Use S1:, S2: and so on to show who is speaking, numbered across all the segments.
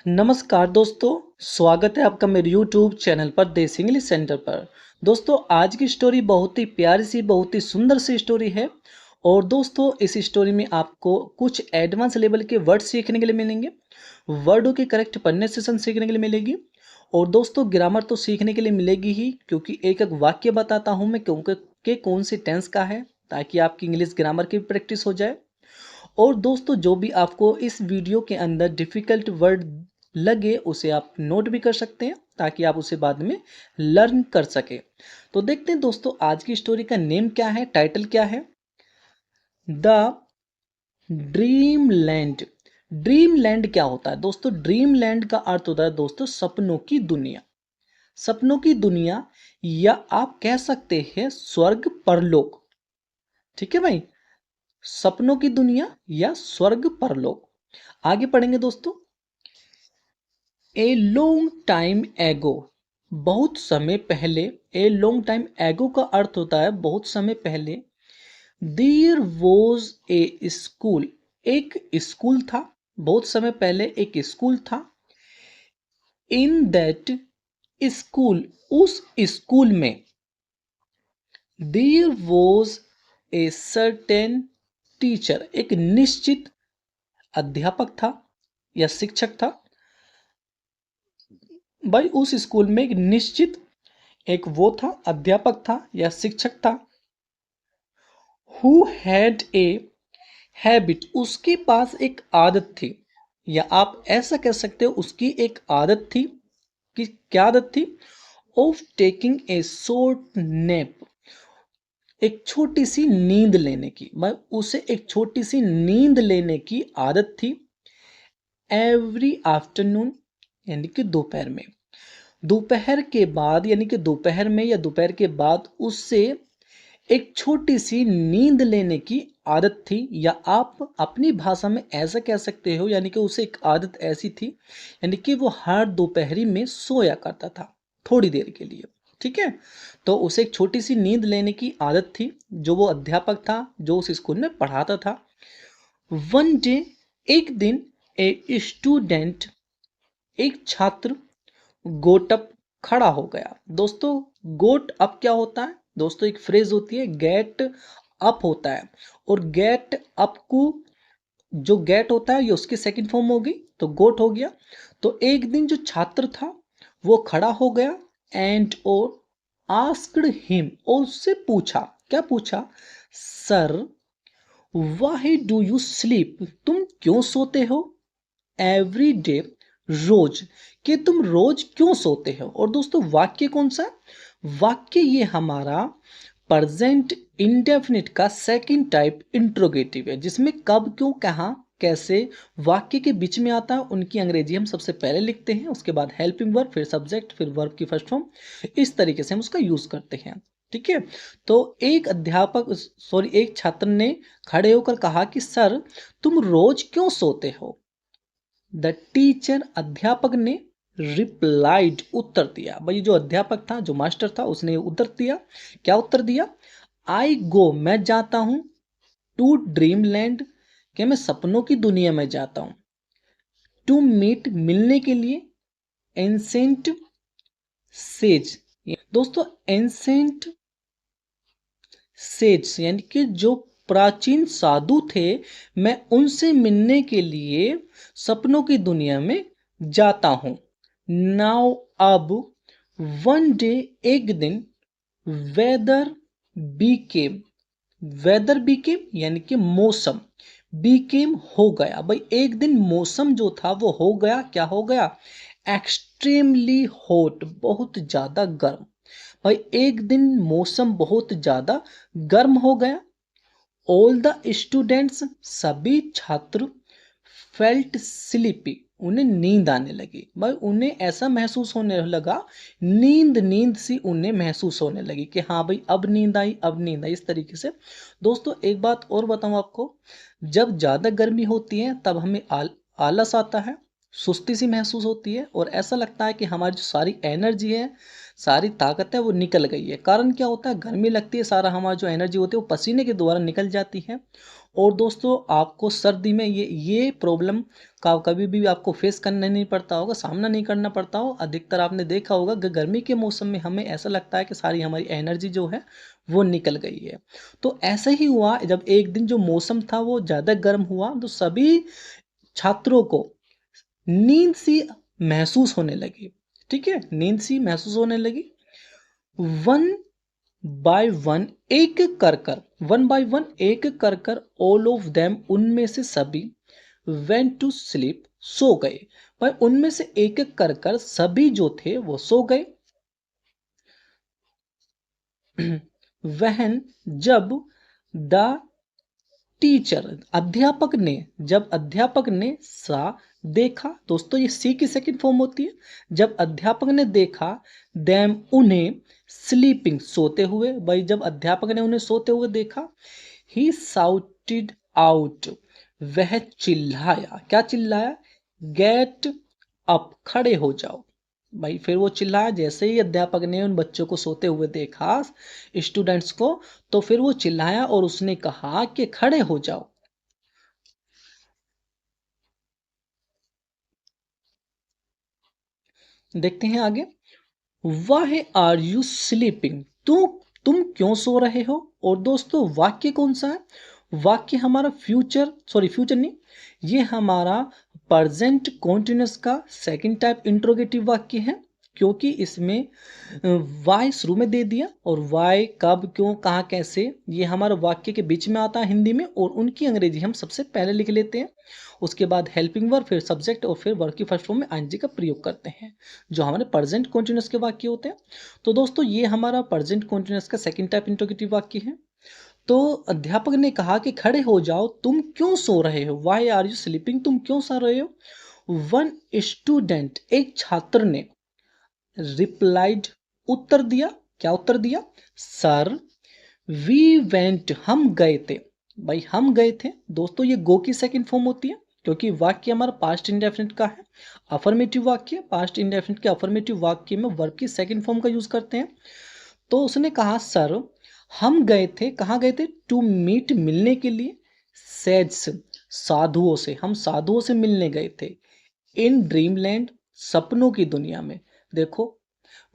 S1: नमस्कार दोस्तों, स्वागत है आपका मेरे YouTube चैनल पर देसी इंग्लिश सेंटर पर। दोस्तों आज की स्टोरी बहुत ही प्यारी सी, बहुत ही सुंदर सी स्टोरी है। और दोस्तों इस स्टोरी में आपको कुछ एडवांस लेवल के वर्ड सीखने के लिए मिलेंगे, वर्डों के करेक्ट प्रोनाउंसिएशन सीखने के लिए मिलेगी। और दोस्तों ग्रामर तो सीखने के लिए मिलेगी ही, क्योंकि एक एक वाक्य बताता हूँ मैं क्योंकि के कौन सी टेंस का है, ताकि आपकी इंग्लिश ग्रामर की प्रैक्टिस हो जाए। और दोस्तों जो भी आपको इस वीडियो के अंदर डिफ़िकल्ट वर्ड लगे उसे आप नोट भी कर सकते हैं, ताकि आप उसे बाद में लर्न कर सके। तो देखते हैं दोस्तों आज की स्टोरी का नेम क्या है, टाइटल क्या है। The dream land. Dream land क्या होता है दोस्तों? ड्रीम लैंड का अर्थ होता है दोस्तों सपनों की दुनिया। सपनों की दुनिया, या आप कह सकते हैं स्वर्ग परलोक। ठीक है भाई, सपनों की दुनिया या स्वर्ग परलोक। आगे पढ़ेंगे दोस्तों। ए लॉन्ग टाइम एगो, बहुत समय पहले। ए लॉन्ग टाइम एगो का अर्थ होता है बहुत समय पहले। देयर वॉज ए स्कूल, एक स्कूल था। बहुत समय पहले एक स्कूल था। इन दैट स्कूल, उस स्कूल में। There was a certain teacher, एक निश्चित अध्यापक था या शिक्षक था। भाई उस स्कूल में एक निश्चित एक वो था, अध्यापक था या शिक्षक था। हु हैड ए हैबिट, उसके पास एक आदत थी, या आप ऐसा कह सकते हो उसकी एक आदत थी। कि क्या आदत थी? Of taking a short nap, एक छोटी सी नींद लेने की। मैं उसे एक छोटी सी नींद लेने की आदत थी। एवरी आफ्टरनून, यानी कि दोपहर में। दोपहर के बाद यानी कि दोपहर में या दोपहर के बाद उससे एक छोटी सी नींद लेने की आदत थी, या आप अपनी भाषा में ऐसा कह सकते हो, यानी कि उसे एक आदत ऐसी थी, यानी कि वो हर दोपहरी में सोया करता था थोड़ी देर के लिए। ठीक है, तो उसे एक छोटी सी नींद लेने की आदत थी, जो वो अध्यापक था जो उस स्कूल में पढ़ाता था। वन डे, एक दिन, ए स्टूडेंट, एक छात्र, गोटअप, खड़ा हो गया। दोस्तों गोट अप क्या होता है दोस्तों? एक फ्रेज होती है गेट अप होता है। और गेट अप को, जो गेट होता है ये उसकी सेकंड फॉर्म होगी, तो गोट हो गया। तो एक दिन जो छात्र था वो खड़ा हो गया, एंड और आस्क्ड हिम, और उससे पूछा। क्या पूछा? Sir, why do you sleep, तुम क्यों सोते हो? एवरी डे, रोज, कि तुम रोज क्यों सोते हो? और दोस्तों वाक्य कौन सा? वाक्य ये हमारा प्रेजेंट इंडेफिनिट का सेकंड टाइप इंट्रोगेटिव है, जिसमें कब, क्यों, कहाँ, कैसे वाक्य के बीच में आता है। उनकी अंग्रेजी हम सबसे पहले लिखते हैं, उसके बाद हेल्पिंग वर्ब, फिर सब्जेक्ट, फिर वर्ब की फर्स्ट फॉर्म। इस तरीके से हम उसका यूज करते हैं। ठीक है, तो एक अध्यापक, सॉरी, एक छात्र ने खड़े होकर कहा कि सर, तुम रोज क्यों सोते हो? द टीचर, अध्यापक ने, रिप्लाइड, उत्तर दिया। भाई जो अध्यापक था, जो मास्टर था, उसने उत्तर दिया। क्या उत्तर दिया? आई गो, मैं जाता हूं। टू ड्रीम लैंड, क्या मैं सपनों की दुनिया में जाता हूं। टू मीट, मिलने के लिए। एंसेंट सेज, दोस्तों एंसेंट सेज यानी कि जो प्राचीन साधु थे, मैं उनसे मिलने के लिए सपनों की दुनिया में जाता हूं। नाउ, अब, वन डे, एक दिन, वेदर बीकेम, वेदर बीकेम यानी कि मौसम, बीकेम हो गया। भाई एक दिन मौसम जो था वो हो गया, क्या हो गया? एक्सट्रीमली हॉट, बहुत ज्यादा गर्म। भाई एक दिन मौसम बहुत ज्यादा गर्म हो गया। ऑल द स्टूडेंट्स, सभी छात्र, फेल्ट स्लीपी, उन्हें नींद आने लगी। भाई उन्हें ऐसा महसूस होने लगा, नींद नींद सी उन्हें महसूस होने लगी कि हाँ भाई अब नींद आई, अब नींद आई, इस तरीके से। दोस्तों एक बात और बताऊं आपको, जब ज़्यादा गर्मी होती है तब हमें आलस आता है, सुस्ती सी महसूस होती है, और ऐसा लगता है कि हमारी जो सारी एनर्जी है, सारी ताकत है, वो निकल गई है। कारण क्या होता है? गर्मी लगती है, सारा हमारा जो एनर्जी होती है वो पसीने के द्वारा निकल जाती है। और दोस्तों आपको सर्दी में ये प्रॉब्लम का कभी भी आपको फेस करना नहीं पड़ता होगा, सामना नहीं करना पड़ता हो। अधिकतर आपने देखा होगा कि गर्मी के मौसम में हमें ऐसा लगता है कि सारी हमारी एनर्जी जो है वो निकल गई है। तो ऐसा ही हुआ, जब एक दिन जो मौसम था वो ज़्यादा गर्म हुआ तो सभी छात्रों को नींद सी महसूस होने लगी। ठीक है, नींद सी महसूस होने लगी। वन बाय वन, एक एक कर कर, वन बाय वन, एक एक कर कर, ऑल ऑफ देम, उनमें से सभी, वेंट टू स्लीप, सो गए। भाई उनमें से एक एक कर कर सभी जो थे वो सो गए। वहन, जब, द टीचर, अध्यापक ने, जब अध्यापक ने, सा, देखा, दोस्तों ये सी की सेकंड फॉर्म होती है। जब अध्यापक ने देखा, देम, उन्हें, स्लीपिंग, सोते हुए। भाई जब अध्यापक ने उन्हें सोते हुए देखा, ही साउटेड आउट, वह चिल्लाया। क्या चिल्लाया? गेट अप, खड़े हो जाओ। भाई फिर वो चिल्लाया, जैसे ही अध्यापक ने उन बच्चों को सोते हुए देखा, स्टूडेंट्स को, तो फिर वो चिल्लाया और उसने कहा कि खड़े हो जाओ। देखते हैं आगे। वाह आर यू स्लीपिंग, तुम क्यों सो रहे हो? और दोस्तों वाक्य कौन सा है? वाक्य हमारा फ्यूचर, सॉरी फ्यूचर नहीं, ये हमारा प्रेजेंट कॉन्टिन्यूस का सेकंड टाइप इंट्रोगेटिव वाक्य है, क्योंकि इसमें वाई शुरू में दे दिया और वाई कब, क्यों, कहाँ, कैसे, ये हमारा वाक्य के बीच में आता है हिंदी में, और उनकी अंग्रेजी हम सबसे पहले लिख लेते हैं। उसके बाद हेल्पिंग वर्ब, फिर सब्जेक्ट, और फिर वर्ब की फर्स्ट फॉर्म में आईएनजी का प्रयोग करते हैं, जो हमारे प्रेजेंट कॉन्टिन्यूस के वाक्य होते हैं। तो दोस्तों ये हमारा प्रेजेंट कॉन्टिन्यूस का सेकंड टाइप इंट्रोगेटिव वाक्य है। तो अध्यापक ने कहा कि खड़े हो जाओ, तुम क्यों सो रहे हो? वाई आर यू स्लीपिंग, तुम क्यों सो रहे हो? वन स्टूडेंट, एक छात्र ने, रिप्लाइड, उत्तर दिया। क्या उत्तर दिया? सर, वी वेंट, हम गए थे। भाई हम गए थे, दोस्तों ये गो की सेकंड फॉर्म होती है, क्योंकि वाक्य हमारा पास्ट इंडेफिनिट का है, अफर्मेटिव वाक्य। पास्ट इंडेफिनिट के अफर्मेटिव वाक्य में वर्ब की सेकंड फॉर्म का यूज करते हैं। तो उसने कहा, सर हम गए थे, कहाँ गए थे? टू मीट, मिलने के लिए, सेड्स, साधुओं से, हम साधुओं से मिलने गए थे, इन ड्रीमलैंड, सपनों की दुनिया में। देखो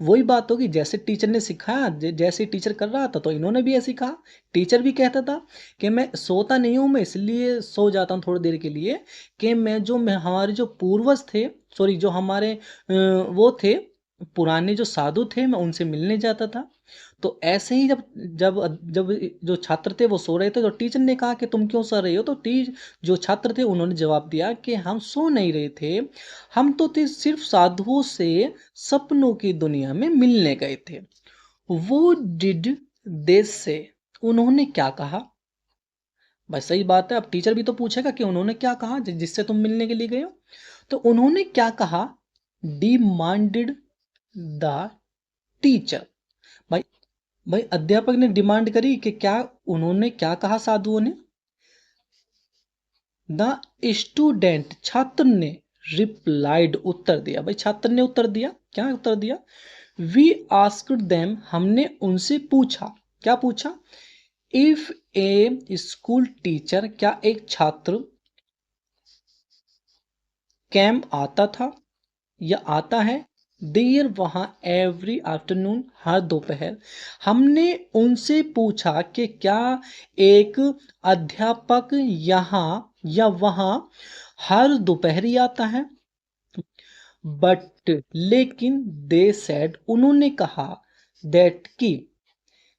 S1: वही बात होगी, जैसे टीचर ने सिखाया, जैसे टीचर कर रहा था तो इन्होंने भी ऐसे कहा। टीचर भी कहता था कि मैं सोता नहीं हूँ, मैं इसलिए सो जाता हूँ थोड़ी देर के लिए, कि मैं हमारे जो पूर्वज थे, सॉरी जो हमारे वो थे, पुराने जो साधु थे, मैं उनसे मिलने जाता था। तो ऐसे ही जब जब जब जो छात्र थे वो सो रहे थे, तो टीचर ने कहा कि तुम क्यों सो रहे हो? तो जो छात्र थे उन्होंने जवाब दिया कि हम सो नहीं रहे थे, हम तो थे सिर्फ साधुओं से सपनों की दुनिया में मिलने गए थे। वो डिड दे से, उन्होंने क्या कहा? बस सही बात है, अब टीचर भी तो पूछेगा कि उन्होंने क्या कहा जिससे तुम मिलने के लिए गए हो। तो उन्होंने क्या कहा? Demanded the teacher. भाई भाई अध्यापक ने डिमांड करी कि क्या, उन्होंने क्या कहा साधुओं ने? द स्टूडेंट, छात्र ने, रिप्लाइड, उत्तर दिया। भाई छात्र ने उत्तर दिया, क्या उत्तर दिया? वी आस्क्ड देम, हमने उनसे पूछा। क्या पूछा? इफ ए स्कूल टीचर, क्या एक छात्र, कैम, आता था या आता है, देर, वहाँ, एवरी आफ्टरनून, हर दोपहर। हमने उनसे पूछा कि क्या एक अध्यापक यहाँ या वहाँ हर दोपहर आता है। बट, लेकिन, दे सेड, उन्होंने कहा, दैट की,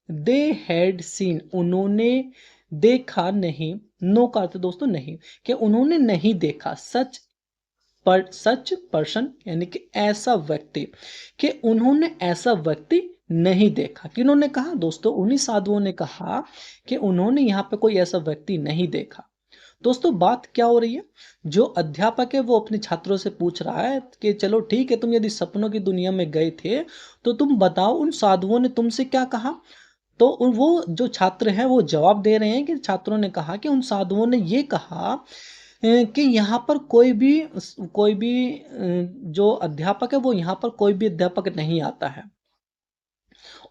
S1: दे हैड सीन, उन्होंने देखा नहीं, नो का अर्थ दोस्तों नहीं, कि उन्होंने नहीं देखा, सच पर्सन, यानी कि ऐसा व्यक्ति, कि उन्होंने ऐसा व्यक्ति नहीं देखा। किन्होंने कहा दोस्तों? उन्हीं साधुओं ने कहा कि उन्होंने यहाँ पे कोई ऐसा व्यक्ति नहीं देखा। दोस्तों बात क्या हो रही है? जो अध्यापक है वो अपने छात्रों से पूछ रहा है कि चलो ठीक है, तुम यदि सपनों की दुनिया में गए थे तो तुम बताओ उन साधुओं ने तुमसे क्या कहा। तो वो जो छात्र हैं वो जवाब दे रहे हैं कि छात्रों ने कहा कि उन साधुओं ने ये कहा कि यहाँ पर कोई भी जो अध्यापक है वो यहाँ पर कोई भी अध्यापक नहीं आता है,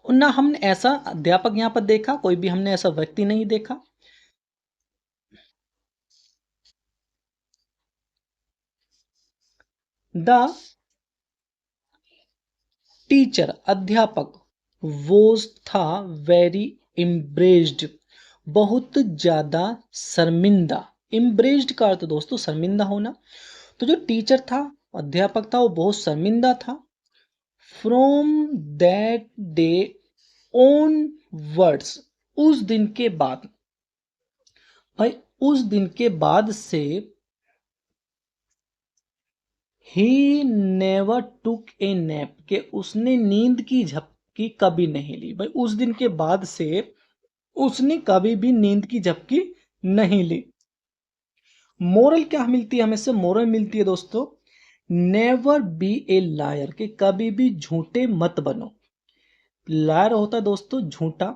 S1: और ना हमने ऐसा अध्यापक यहाँ पर देखा, कोई भी हमने ऐसा व्यक्ति नहीं देखा। द टीचर अध्यापक वोज था वेरी इम्ब्रेस्ड बहुत ज्यादा शर्मिंदा। इम्ब्रेस्ड का अर्थ दोस्तों शर्मिंदा होना। तो जो टीचर था अध्यापक था वो बहुत शर्मिंदा था। From that day on words उस दिन के बाद, भाई उस दिन के बाद से he never took A nap के उसने नींद की झपकी कभी नहीं ली। भाई उस दिन के बाद से उसने कभी भी नींद की झपकी नहीं ली। मोरल क्या मिलती है हमें से? मोरल मिलती है दोस्तों नेवर बी ए लायर के कभी भी झूठे मत बनो। लायर होता है दोस्तों झूठा,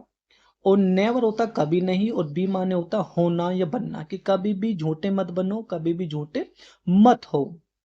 S1: और नेवर होता कभी नहीं, और बी माने होता होना या बनना, कि कभी भी झूठे मत बनो, कभी भी झूठे मत हो।